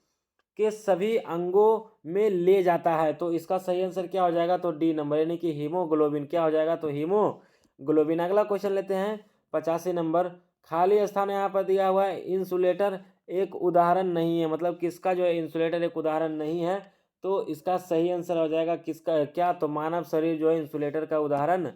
के सभी अंगों में ले जाता है? तो इसका सही आंसर क्या हो जाएगा, तो डी नंबर, यानी कि हीमोग्लोबिन। क्या हो जाएगा, तो हीमोग्लोबिन। अगला क्वेश्चन लेते हैं 85 नंबर, खाली स्थान यहाँ पर दिया हुआ है, इंसुलेटर एक उदाहरण नहीं है, मतलब किसका जो है इंसुलेटर एक उदाहरण नहीं है? तो इसका सही आंसर हो जाएगा किसका, क्या, तो मानव शरीर जो है इंसुलेटर का उदाहरण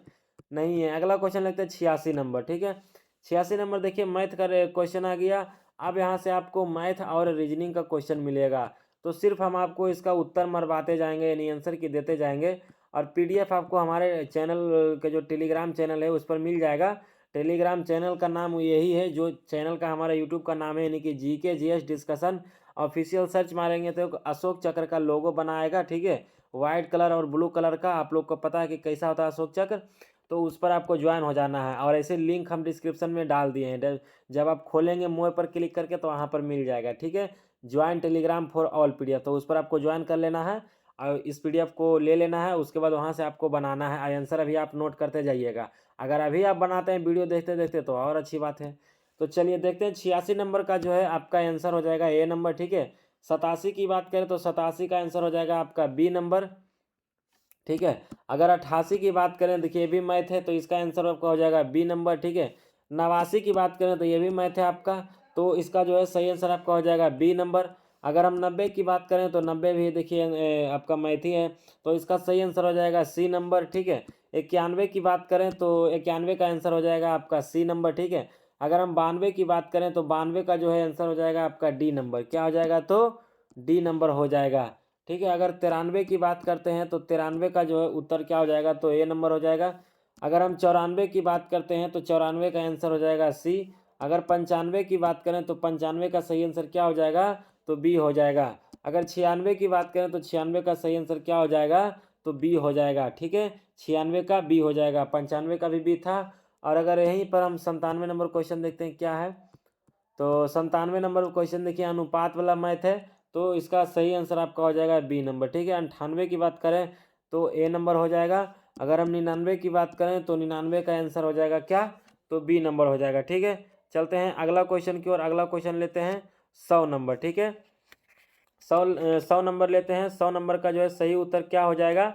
नहीं है। अगला क्वेश्चन लगता है 86 नंबर। ठीक है, 86 नंबर देखिए मैथ का क्वेश्चन आ गया। अब यहाँ से आपको मैथ और रीजनिंग का क्वेश्चन मिलेगा, तो सिर्फ हम आपको इसका उत्तर मरवाते जाएंगे, यानी आंसर की देते जाएंगे। और पीडीएफ आपको हमारे चैनल के जो टेलीग्राम चैनल है उस पर मिल जाएगा। टेलीग्राम चैनल का नाम यही है जो चैनल का हमारा यूट्यूब का नाम है, यानी कि GK GS discussion. Official search मारेंगे तो एक अशोक चक्र का लोगो बना आएगा, ठीक है, वाइट कलर और ब्लू कलर का। आप लोग को पता है कि कैसा होता है अशोक चक्र, तो उस पर आपको ज्वाइन हो जाना है। और ऐसे लिंक हम डिस्क्रिप्शन में डाल दिए हैं, जब आप खोलेंगे मोर पर क्लिक करके तो वहाँ पर मिल जाएगा, ठीक है, join Telegram for all PDF, तो उस पर आपको ज्वाइन कर लेना है और इस PDF को ले लेना है। उसके बाद वहाँ से आपको बनाना है आंसर, अभी आप नोट करते जाइएगा। अगर अभी आप बनाते हैं वीडियो देखते देखते तो और अच्छी बात है। तो चलिए देखते हैं, 86 नंबर का जो है आपका आंसर हो जाएगा ए नंबर, ठीक है। 87 की बात करें तो 87 का आंसर हो जाएगा आपका बी नंबर, ठीक है। अगर 88 की बात करें, देखिए ये भी मैथ है तो इसका आंसर आपका हो जाएगा बी नंबर, ठीक है। 89 की बात करें तो ये भी मैथ है आपका, तो इसका जो है सही आंसर आपका हो जाएगा बी नंबर। अगर हम 90 की बात करें तो 90 भी देखिए आपका मैथ ही है, तो इसका सही आंसर हो जाएगा सी नंबर, ठीक है। 91 की बात करें तो 91 का आंसर हो जाएगा आपका सी नंबर, ठीक है। अगर हम 92 की बात करें तो 92 का जो है आंसर हो जाएगा आपका डी नंबर, क्या हो जाएगा तो डी नंबर हो जाएगा, ठीक है। अगर 93 की बात करते हैं तो 93 का जो है उत्तर क्या हो जाएगा तो ए नंबर हो जाएगा। अगर हम 94 की बात करते हैं तो 94 का आंसर हो जाएगा सी। अगर 95 की बात करें तो 95 का सही आंसर क्या हो जाएगा तो बी हो जाएगा। अगर 96 की बात करें तो 96 का सही आंसर क्या हो जाएगा तो बी हो जाएगा, ठीक है। 96 का बी हो जाएगा, 95 का भी बी था। और अगर यहीं पर हम 97 नंबर क्वेश्चन देखते हैं क्या है, तो 97 नंबर क्वेश्चन देखिए अनुपात वाला मैथ है, तो इसका सही आंसर आपका हो जाएगा बी नंबर, ठीक है। 98 की बात करें तो ए नंबर हो जाएगा। अगर हम 99 की बात करें तो 99 का आंसर हो जाएगा क्या तो बी नंबर हो जाएगा, ठीक है। चलते हैं अगला क्वेश्चन की ओर। अगला क्वेश्चन लेते हैं 100 नंबर, ठीक है। 100 नंबर लेते हैं। 100 नंबर का जो है सही उत्तर क्या हो जाएगा,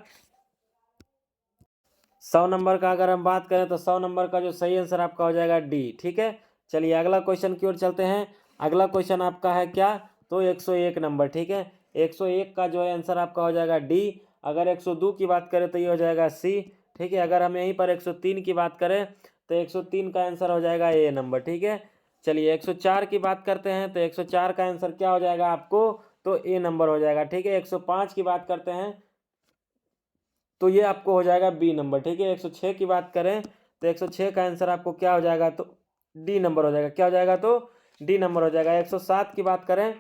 100 नंबर का अगर हम बात करें तो 100 नंबर का जो सही आंसर आपका हो जाएगा डी, ठीक है। चलिए अगला क्वेश्चन की ओर चलते हैं। अगला क्वेश्चन आपका है क्या तो 101 नंबर, ठीक है। 101 का जो है आंसर आपका हो जाएगा डी। अगर 102 की बात करें तो ये हो जाएगा सी, ठीक है। अगर हम यहीं पर 103 की बात करें तो 103 का आंसर हो जाएगा ए नंबर, ठीक है। चलिए 104 की बात करते हैं तो 104 का आंसर क्या हो जाएगा आपको तो ए नंबर हो जाएगा, ठीक है। 105 की बात करते हैं तो ये आपको हो जाएगा बी नंबर, ठीक है। 106 की बात करें तो 106 का आंसर आपको क्या हो जाएगा तो डी नंबर हो जाएगा, क्या हो जाएगा तो डी नंबर हो जाएगा। 107 की बात करें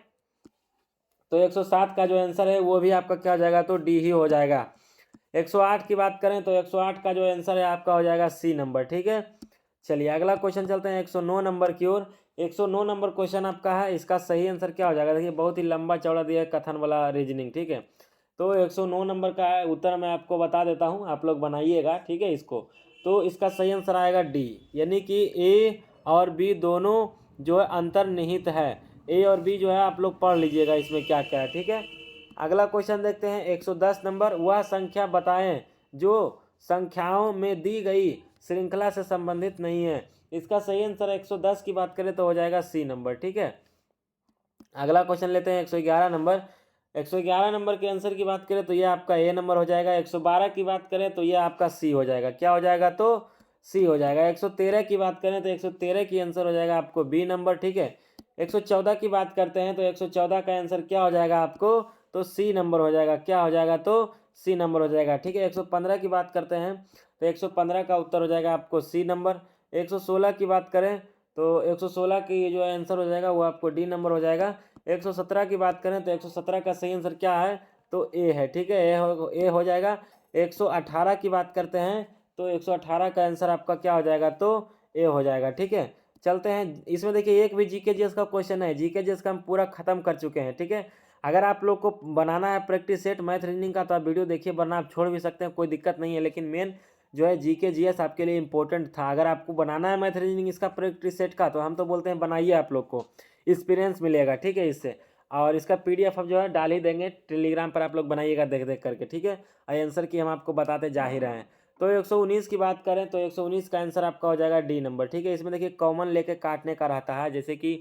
तो 107 का जो आंसर है वो भी आपका क्या हो जाएगा तो डी ही हो जाएगा। 108 की बात करें तो 108 का जो आंसर है आपका हो जाएगा सी नंबर, ठीक है। चलिए अगला क्वेश्चन चलते हैं 109 नंबर की ओर। 109 नंबर क्वेश्चन आपका है, इसका सही आंसर क्या हो जाएगा, देखिए बहुत ही लंबा चौड़ा दिया है कथन वाला रीजनिंग, ठीक है। तो 109 नंबर का उत्तर मैं आपको बता देता हूँ, आप लोग बनाइएगा, ठीक है इसको। तो इसका सही आंसर आएगा डी, यानी कि ए और बी दोनों जो है अंतर्निहित है। ए और बी जो है आप लोग पढ़ लीजिएगा इसमें क्या क्या है, ठीक है। अगला क्वेश्चन देखते हैं 110 नंबर। वह संख्या बताएं जो संख्याओं में दी गई श्रृंखला से संबंधित नहीं है। इसका सही आंसर 110 की बात करें तो हो जाएगा सी नंबर, ठीक है। अगला क्वेश्चन लेते हैं 111 नंबर। 111 नंबर के आंसर की बात करें तो ये आपका ए नंबर हो जाएगा। 112 की बात करें तो ये आपका सी हो जाएगा, क्या हो जाएगा तो सी हो जाएगा। 113 की बात करें तो 113 की आंसर हो जाएगा आपको बी नंबर, ठीक है। 114 की बात करते हैं तो 114 का आंसर क्या हो जाएगा आपको तो सी नंबर हो जाएगा, क्या हो जाएगा तो सी नंबर हो जाएगा, ठीक है। 115 की बात करते हैं तो 115 का उत्तर हो जाएगा आपको सी नंबर। 116 की बात करें तो 116 की जो आंसर हो जाएगा वो आपको डी नंबर हो जाएगा। 117 की बात करें तो 117 का सही आंसर क्या है तो ए है, ठीक है, ए हो जाएगा। 118 की बात करते हैं तो 118 का आंसर आपका क्या हो जाएगा तो ए हो जाएगा, ठीक है। चलते हैं इसमें देखिए एक भी जीके जीएस का क्वेश्चन है, जीके जीएस का हम पूरा खत्म कर चुके हैं, ठीक है। अगर आप लोग को बनाना है प्रैक्टिस सेट मैथ रीजनिंग का तो आप वीडियो देखिए, वरना आप छोड़ भी सकते हैं, कोई दिक्कत नहीं है। लेकिन मेन जो है जीके जीएस आपके लिए इंपॉर्टेंट था। अगर आपको बनाना है मैथ रीजनिंग इसका प्रैक्टिस सेट का तो हम तो बोलते हैं बनाइए, आप लोग को एक्सपीरियंस मिलेगा, ठीक है इससे। और इसका PDF हम जो है डाल ही देंगे टेलीग्राम पर, आप लोग बनाइएगा देख देख करके, ठीक है। आंसर की हम आपको बताते जा ही रहे हैं। तो 119 की बात करें तो 119 का आंसर आपका हो जाएगा डी नंबर, ठीक है। इसमें देखिए कॉमन लेके काटने का रहता है, जैसे कि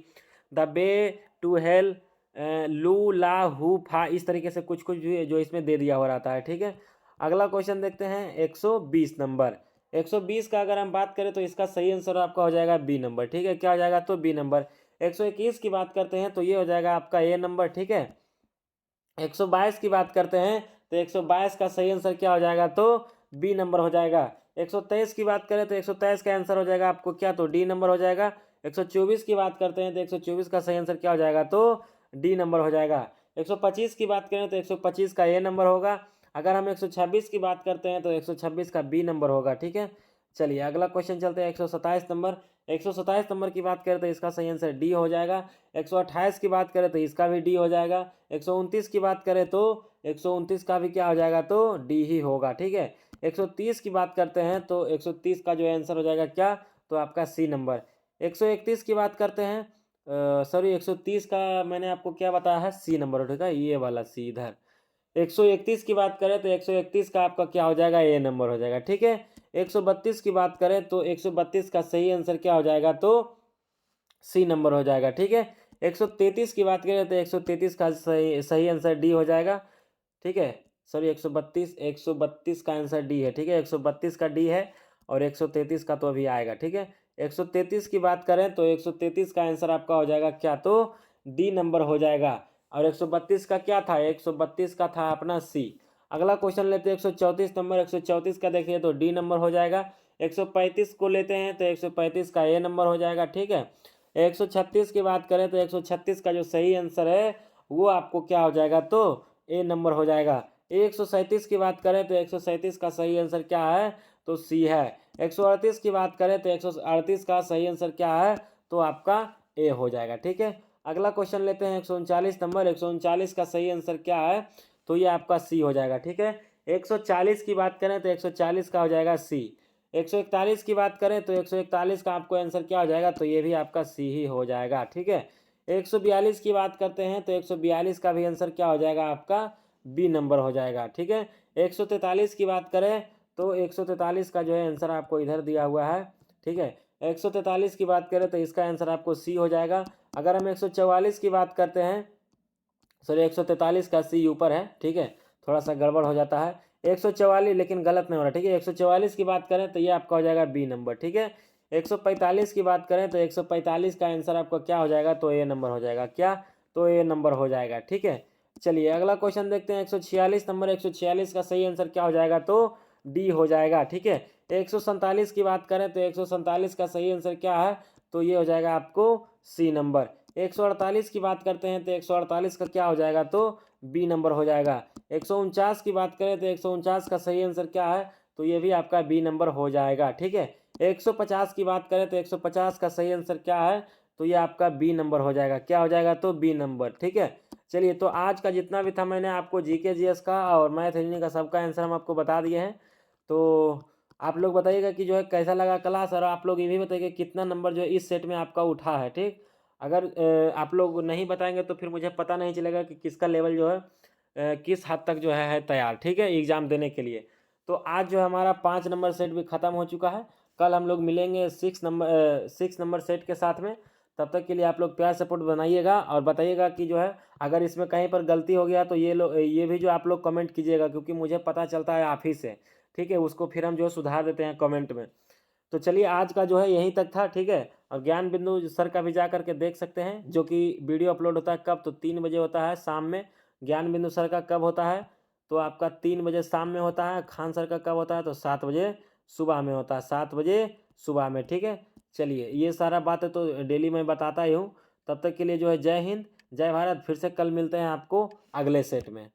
द बे टू हेल, लू ला हु फा, इस तरीके से कुछ कुछ जो इसमें दे दिया हुआ रहता है, ठीक है। अगला क्वेश्चन देखते हैं 120 नंबर। 120 का अगर हम बात करें तो इसका सही आंसर आपका हो जाएगा बी नंबर, ठीक है, क्या हो जाएगा तो बी नंबर। 121 की बात करते हैं तो ये हो जाएगा आपका ए नंबर, ठीक है। 122 की बात करते हैं तो 122 का सही आंसर क्या हो जाएगा तो बी नंबर हो जाएगा। 123 की बात करें तो 123 का आंसर हो जाएगा आपको क्या तो डी नंबर हो जाएगा। 124 की बात करते हैं तो 124 का सही आंसर क्या हो जाएगा तो डी नंबर हो जाएगा। 125 की बात करें तो 125 का ए नंबर होगा। अगर हम 126 की बात करते हैं तो 126 का बी नंबर होगा। ठीक है, चलिए अगला क्वेश्चन चलते हैं। 127 नंबर, 127 नंबर की बात करें तो इसका सही आंसर डी हो जाएगा। 128 की बात करें तो इसका भी डी हो जाएगा। 129 की बात करें तो 129 का भी क्या हो जाएगा, तो डी ही होगा। ठीक है, 130 की बात करते हैं तो 130 का जो आंसर हो जाएगा क्या, तो आपका सी नंबर। 131 की बात करते हैं, सॉरी 130 का मैंने आपको क्या बताया है, सी नंबर उठेगा, ये वाला सी इधर। 131 की बात करें तो 131 का आपका क्या हो जाएगा, ए नंबर हो जाएगा। ठीक है, 132 की बात करें तो 132 का सही आंसर क्या हो जाएगा, तो सी नंबर हो जाएगा। ठीक है, 133 की बात करें तो 133 का सही सही आंसर डी हो जाएगा। ठीक है, सॉरी 132 का आंसर डी है। ठीक है, 132 का डी है और 133 का तो अभी आएगा। ठीक है, 133 की बात करें तो 133 का आंसर आपका हो जाएगा क्या, तो डी नंबर हो जाएगा। और 132 का क्या था, 132 का था अपना सी। अगला क्वेश्चन लेते हैं 134 नंबर। 134 का देखिए तो डी नंबर हो जाएगा। 135 को लेते हैं तो 135 का ए नंबर हो जाएगा। ठीक है, 136 की बात करें तो 136 का जो सही आंसर है वो आपको क्या हो जाएगा, तो ए नंबर हो जाएगा। 137 की बात करें तो 137 का सही आंसर क्या है, तो सी है। 138 की बात करें तो 138 का सही आंसर क्या है, तो आपका ए हो जाएगा। ठीक है, अगला क्वेश्चन लेते हैं 139 नंबर। 139 का सही आंसर क्या है, तो ये आपका सी हो जाएगा। ठीक है, 140 की बात करें तो 140 का हो जाएगा सी। 141 की बात करें तो 141 का आपको आंसर क्या हो जाएगा, तो ये भी आपका सी ही हो जाएगा। ठीक है, 142 की बात करते हैं तो 142 का भी आंसर क्या हो जाएगा, आपका बी नंबर हो जाएगा। ठीक है, 143 की बात करें तो 143 का जो है आंसर आपको इधर दिया हुआ है। ठीक है, 143 की बात करें तो इसका आंसर आपको सी हो जाएगा। अगर हम 144 की बात करते हैं, सॉरी 143 का सी ऊपर है। ठीक है, थोड़ा सा गड़बड़ हो जाता है। 144 लेकिन गलत नहीं हो रहा। ठीक है, 144 की बात करें तो ये आपका हो जाएगा बी नंबर। ठीक है, 145 की बात करें तो 145 का आंसर आपका क्या हो जाएगा, तो ए नंबर हो जाएगा। क्या, तो ए नंबर हो जाएगा। ठीक है, चलिए अगला क्वेश्चन देखते हैं। 146 नंबर, 146 का सही आंसर क्या हो जाएगा, तो डी हो जाएगा। ठीक है, 147 की बात करें तो 147 का सही आंसर क्या है, तो ये हो जाएगा आपको सी नंबर। 148 की बात करते हैं तो 148 का क्या हो जाएगा, तो बी नंबर हो जाएगा। 149 की बात करें तो 149 का सही आंसर क्या है, तो ये भी आपका बी नंबर हो जाएगा। ठीक है, 150 की बात करें तो 150 का सही आंसर क्या है, तो ये आपका बी नंबर हो जाएगा। क्या हो जाएगा, तो बी नंबर। ठीक है, चलिए तो आज का जितना भी था मैंने आपको जीके जीएस का और मैथ रीजनिंग का सबका आंसर हम आपको बता दिए हैं। तो आप लोग बताइएगा कि जो है कैसा लगा क्लास, और आप लोग ये भी बताइएगा कितना नंबर जो है इस सेट में आपका उठा है। ठीक, अगर आप लोग नहीं बताएंगे तो फिर मुझे पता नहीं चलेगा कि किसका लेवल जो है किस हद तक जो है तैयार। ठीक है, एग्ज़ाम देने के लिए। तो आज जो हमारा 5 नंबर सेट भी ख़त्म हो चुका है। कल हम लोग मिलेंगे 6 नंबर सेट के साथ में। तब तक के लिए आप लोग प्यार सपोर्ट बनाइएगा और बताइएगा कि जो है अगर इसमें कहीं पर गलती हो गया तो ये भी जो आप लोग कमेंट कीजिएगा, क्योंकि मुझे पता चलता है आप ही से। ठीक है, उसको फिर हम जो है सुधार देते हैं कमेंट में। तो चलिए आज का जो है यहीं तक था। ठीक है, और ज्ञान बिंदु सर का भी जा करके देख सकते हैं, जो कि वीडियो अपलोड होता है कब, तो 3 बजे होता है शाम में। ज्ञान बिंदु सर का कब होता है, तो आपका 3 बजे शाम में होता है। खान सर का कब होता है, तो 7 बजे सुबह में होता है, 7 बजे सुबह में। ठीक है, चलिए ये सारा बातें तो डेली मैं बताता ही हूँ। तब तक के लिए जो है जय हिंद, जय भारत। फिर से कल मिलते हैं आपको अगले सेट में।